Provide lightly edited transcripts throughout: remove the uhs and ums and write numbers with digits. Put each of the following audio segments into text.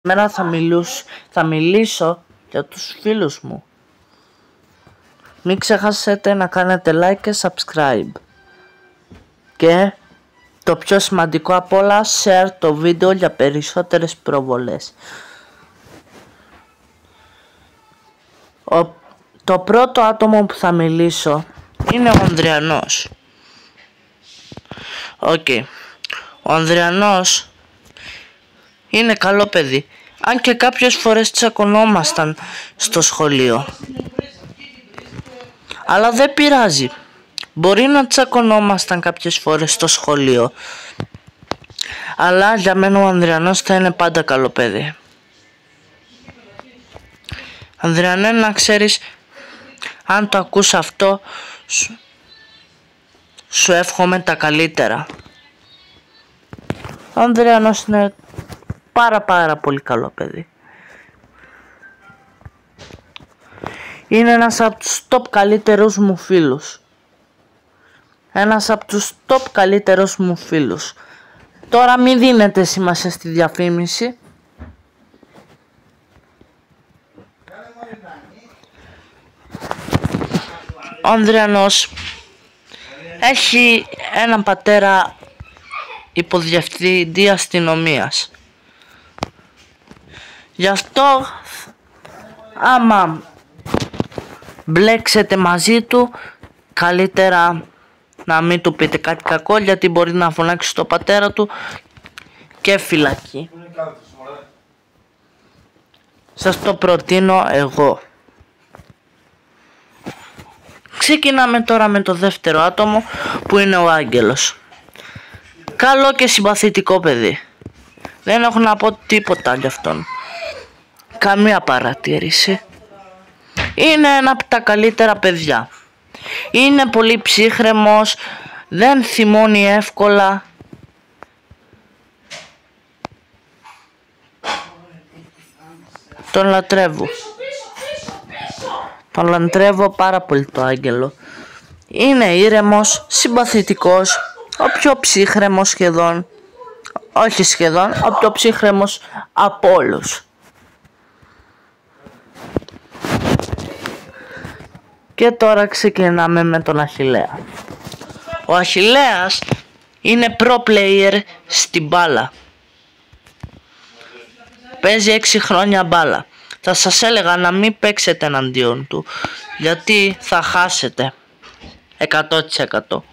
Σήμερα θα μιλήσω για τους φίλους μου. Μην ξεχάσετε να κάνετε like και subscribe. Και το πιο σημαντικό απ' όλα, share το βίντεο για περισσότερες προβολές. Το πρώτο άτομο που θα μιλήσω είναι ο Ανδριανός. Ο Ανδριανός είναι καλό παιδί, αν και κάποιες φορές τσακωνόμασταν στο σχολείο. Αλλά δεν πειράζει, μπορεί να τσακωνόμασταν κάποιες φορές στο σχολείο, αλλά για μένα ο Ανδριανός θα είναι πάντα καλό παιδί. Ανδριανέ, να ξέρεις, αν το ακούς αυτό, σου εύχομαι τα καλύτερα. Ο Ανδριανός είναι πάρα πολύ καλό παιδί. Είναι ένας από τους top καλύτερους μου φίλους. Τώρα μην δίνετε σημασία στη διαφήμιση. Ο Ανδριανός έχει έναν πατέρα υποδιευθυντή αστυνομίας. Γι' αυτό άμα μπλέξετε μαζί του, καλύτερα να μην του πείτε κάτι κακό, γιατί μπορεί να φωνάξει τον πατέρα του και φυλακή. Σας το προτείνω εγώ. Ξεκινάμε τώρα με το δεύτερο άτομο, που είναι ο Άγγελος. Καλό και συμπαθητικό παιδί. Δεν έχω να πω τίποτα για αυτόν. Καμία παρατήρηση. Είναι ένα από τα καλύτερα παιδιά. Είναι πολύ ψύχρεμος, δεν θυμώνει εύκολα. Τον λατρεύω. Τον λατρεύω πάρα πολύ το Άγγελο. Είναι ήρεμος, συμπαθητικός, ο πιο ψύχρεμος σχεδόν. Όχι σχεδόν, ο πιο ψύχρεμος από όλους. Και τώρα ξεκινάμε με τον Αχιλλέα. Ο Αχιλλέας είναι pro player στην μπάλα. Παίζει 6 χρόνια μπάλα. Θα σας έλεγα να μην παίξετε εναντίον του, γιατί θα χάσετε 100%.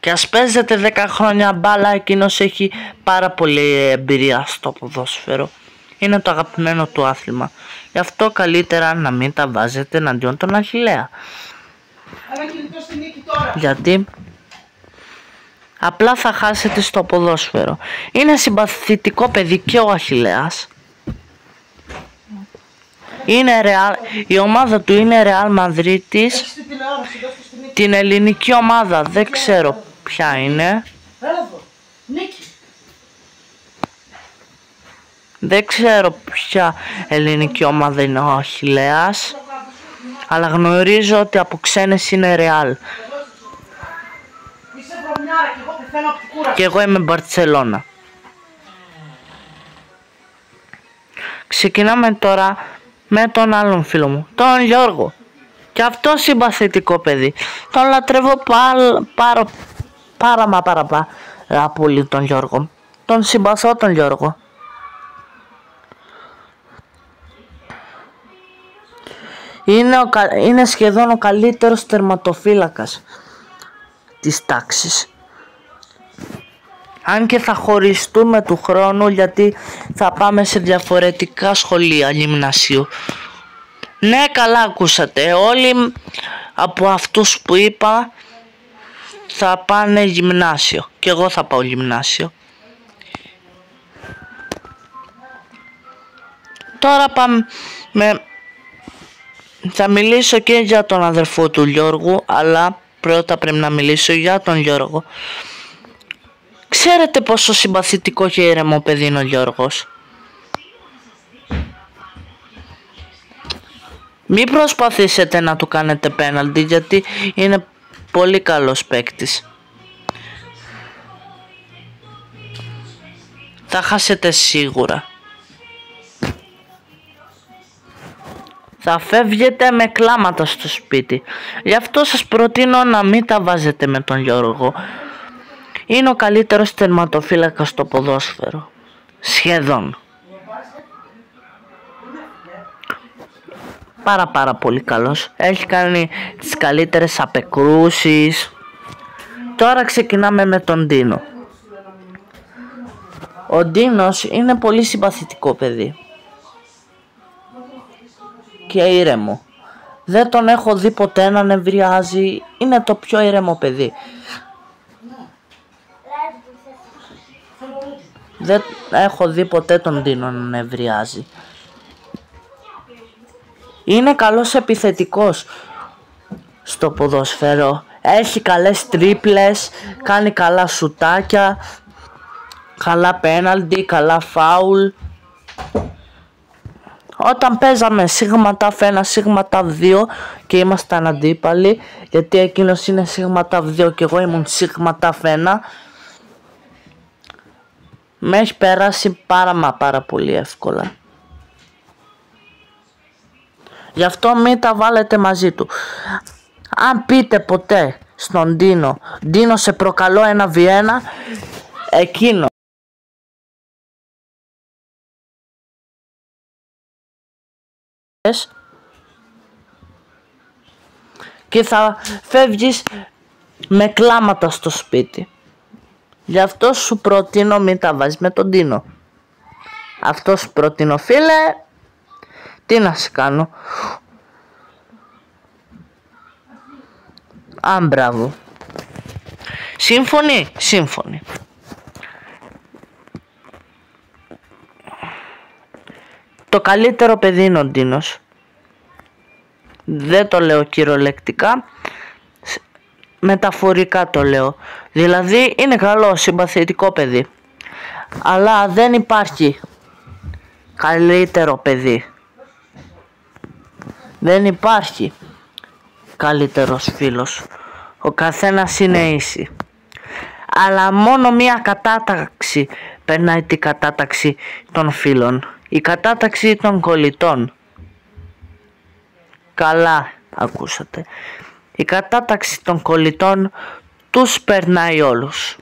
Και ας παίζετε 10 χρόνια μπάλα, εκείνος έχει πάρα πολύ εμπειρία στο ποδόσφαιρο. Είναι το αγαπημένο του άθλημα. Γι' αυτό καλύτερα να μην τα βάζετε εναντίον τον Αχιλλέα. Γιατί απλά θα χάσετε στο ποδόσφαιρο. Είναι συμπαθητικό παιδί και ο Αχιλλέας. Η ομάδα του είναι Real Madrid. Την ελληνική ομάδα δεν ξέρω ποια είναι. Δεν ξέρω ποια ελληνική ομάδα είναι ο Αχιλλέας, αλλά γνωρίζω ότι από ξένες είναι Real. Και εγώ είμαι Μπαρτσελώνα. Ξεκινάμε τώρα με τον άλλον φίλο μου, τον Γιώργο. Και αυτό συμπαθητικό παιδί. Τον λατρεύω πάρα πολύ τον Γιώργο. Τον συμπαθώ τον Γιώργο. Είναι σχεδόν ο καλύτερος τερματοφύλακας της τάξης. Αν και θα χωριστούμε του χρόνου, γιατί θα πάμε σε διαφορετικά σχολεία γυμνασίου. Ναι, καλά ακούσατε. Όλοι από αυτούς που είπα θα πάνε γυμνάσιο. Και εγώ θα πάω γυμνάσιο. Τώρα θα μιλήσω και για τον αδερφό του Γιώργου, αλλά πρώτα πρέπει να μιλήσω για τον Γιώργο. Ξέρετε πόσο συμπαθητικό και ήρεμο παιδί είναι ο Γιώργος. Μην προσπαθήσετε να του κάνετε πέναλτι, γιατί είναι πολύ καλός παίκτης. Θα χάσετε σίγουρα. Θα φεύγετε με κλάματα στο σπίτι. Γι' αυτό σας προτείνω να μην τα βάζετε με τον Γιώργο. Είναι ο καλύτερος τερματοφύλακας στο ποδόσφαιρο. Σχεδόν. Πάρα πολύ καλός. Έχει κάνει τις καλύτερες απεκρούσεις. Τώρα ξεκινάμε με τον Ντίνο. Ο Ντίνος είναι πολύ συμπαθητικό παιδί. Και ήρεμο. Δεν τον έχω δει ποτέ να νευριάζει. Είναι το πιο ήρεμο παιδί. Δεν έχω δει ποτέ τον Ντίνο να νευριάζει. Είναι καλός επιθετικός στο ποδόσφαιρο. Έχει καλές τρίπλες, κάνει καλά σουτάκια, καλά πέναλτι, καλά φάουλ. Όταν παίζαμε σίγματα 1, σίγματα 2 και ήμασταν αντίπαλοι, γιατί εκείνος είναι σίγματα 2 και εγώ ήμουν σίγματα 1, με έχει περάσει πάρα πολύ εύκολα. Γι' αυτό μην τα βάλετε μαζί του. Αν πείτε ποτέ στον Ντίνο, Ντίνο σε προκαλώ 1v1, εκείνο και θα φεύγεις με κλάματα στο σπίτι. Γι' αυτό σου προτείνω μην τα βάζεις με τον Ντίνο. Αυτό σου προτείνω, φίλε. Τι να σε κάνω. Μπράβο. Σύμφωνοι. Το καλύτερο παιδί είναι ο Ντίνος. Δεν το λέω κυριολεκτικά. Μεταφορικά το λέω. Δηλαδή είναι καλό, συμπαθητικό παιδί. Αλλά δεν υπάρχει καλύτερο παιδί. Δεν υπάρχει καλύτερος φίλος. Ο καθένας είναι ίσοι. Αλλά μόνο μία κατάταξη περνάει την κατάταξη των φίλων. Η κατάταξη των κολλητών. Καλά ακούσατε. Η κατάταξη των κολλητών τους περνάει όλους.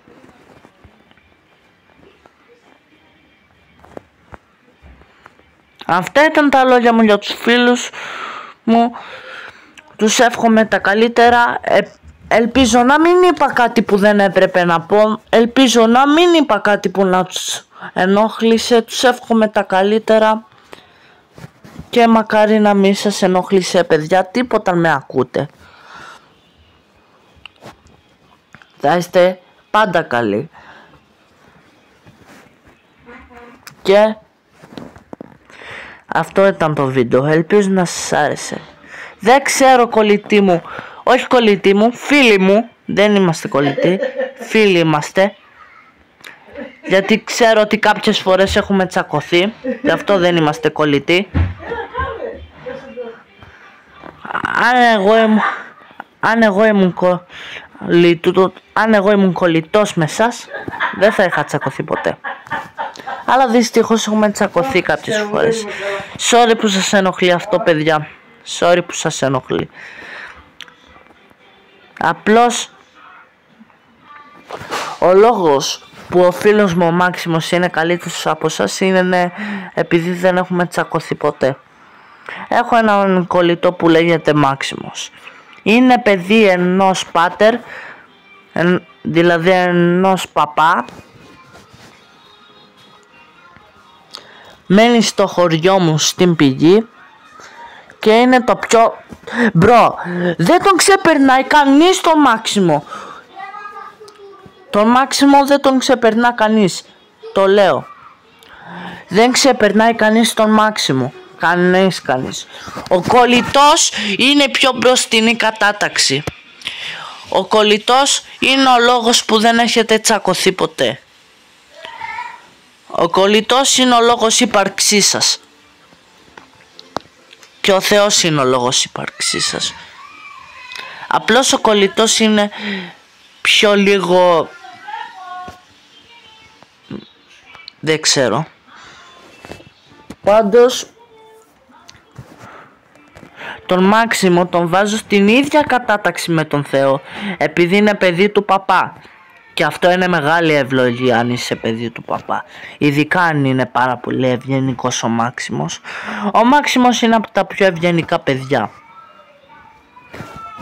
Αυτά ήταν τα λόγια μου για τους φίλους μου. Τους εύχομαι τα καλύτερα. Ελπίζω να μην είπα κάτι που δεν έπρεπε να πω. Ελπίζω να μην είπα κάτι που να τους ενόχλησε. Τους εύχομαι τα καλύτερα. Και μακάρι να μην σας ενόχλησε, παιδιά, τίποτα με ακούτε. Θα είστε πάντα καλοί. Και αυτό ήταν το βίντεο. Ελπίζω να σας άρεσε. Δεν ξέρω, κολλητοί μου. Όχι κολλητοί μου, φίλοι μου. Δεν είμαστε κολλητοί. Φίλοι είμαστε. Γιατί ξέρω ότι κάποιες φορές έχουμε τσακωθεί. Γι' αυτό δεν είμαστε κολλητοί. Αν εγώ ήμουν κολλητός με εσάς, δεν θα είχα τσακωθεί ποτέ. Αλλά δυστυχώς έχουμε τσακωθεί κάποιες φορές. Sorry που σας ενοχλεί αυτό, παιδιά. Sorry που σας ενοχλεί. Απλώς ο λόγος που ο φίλος μου ο Μάξιμος είναι καλύτερος από εσάς είναι επειδή δεν έχουμε τσακωθεί ποτέ. Έχω έναν κολλητό που λέγεται Μάξιμος. Είναι παιδί ενός πάτερ, δηλαδή ενός παπά. Μένει στο χωριό μου στην Πηγή και είναι το πιο... Μπρο, δεν τον ξεπερνάει κανείς τον Μάξιμο. Τον Μάξιμο δεν τον ξεπερνά κανείς. Το λέω. Δεν ξεπερνάει κανείς τον Μάξιμο. Κανείς. Ο κολλητός είναι πιο μπροστινή κατάταξη. Ο κολλητός είναι ο λόγος που δεν έχετε τσακωθεί ποτέ. Ο κολλητός είναι ο λόγος ύπαρξής σας. Και ο Θεός είναι ο λόγος ύπαρξής σας. Απλώς ο κολλητός είναι πιο λίγο Δεν ξέρω. Πάντως τον Μάξιμο τον βάζω στην ίδια κατάταξη με τον Θεό, επειδή είναι παιδί του παπά. Και αυτό είναι μεγάλη ευλογία αν είσαι παιδί του παπά. Ειδικά αν είναι πάρα πολύ ευγενικός ο Μάξιμος. Ο Μάξιμος είναι από τα πιο ευγενικά παιδιά.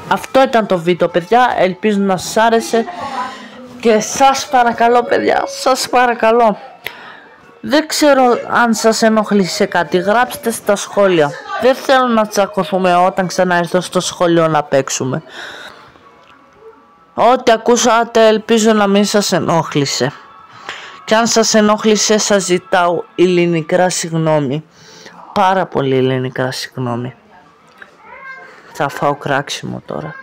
Αυτό ήταν το βίντεο, παιδιά. Ελπίζω να σας άρεσε. Και σας παρακαλώ, παιδιά, σας παρακαλώ, δεν ξέρω αν σας ενοχλήσε κάτι, γράψτε στα σχόλια. Δεν θέλω να τσακωθούμε όταν ξαναέρθω στο σχολείο να παίξουμε. Ό,τι ακούσατε ελπίζω να μην σας ενόχλησε. Και αν σας ενόχλησε σας ζητάω ειλικρινά συγγνώμη. Πάρα πολύ ειλικρινά συγγνώμη. Θα φάω κράξιμο τώρα.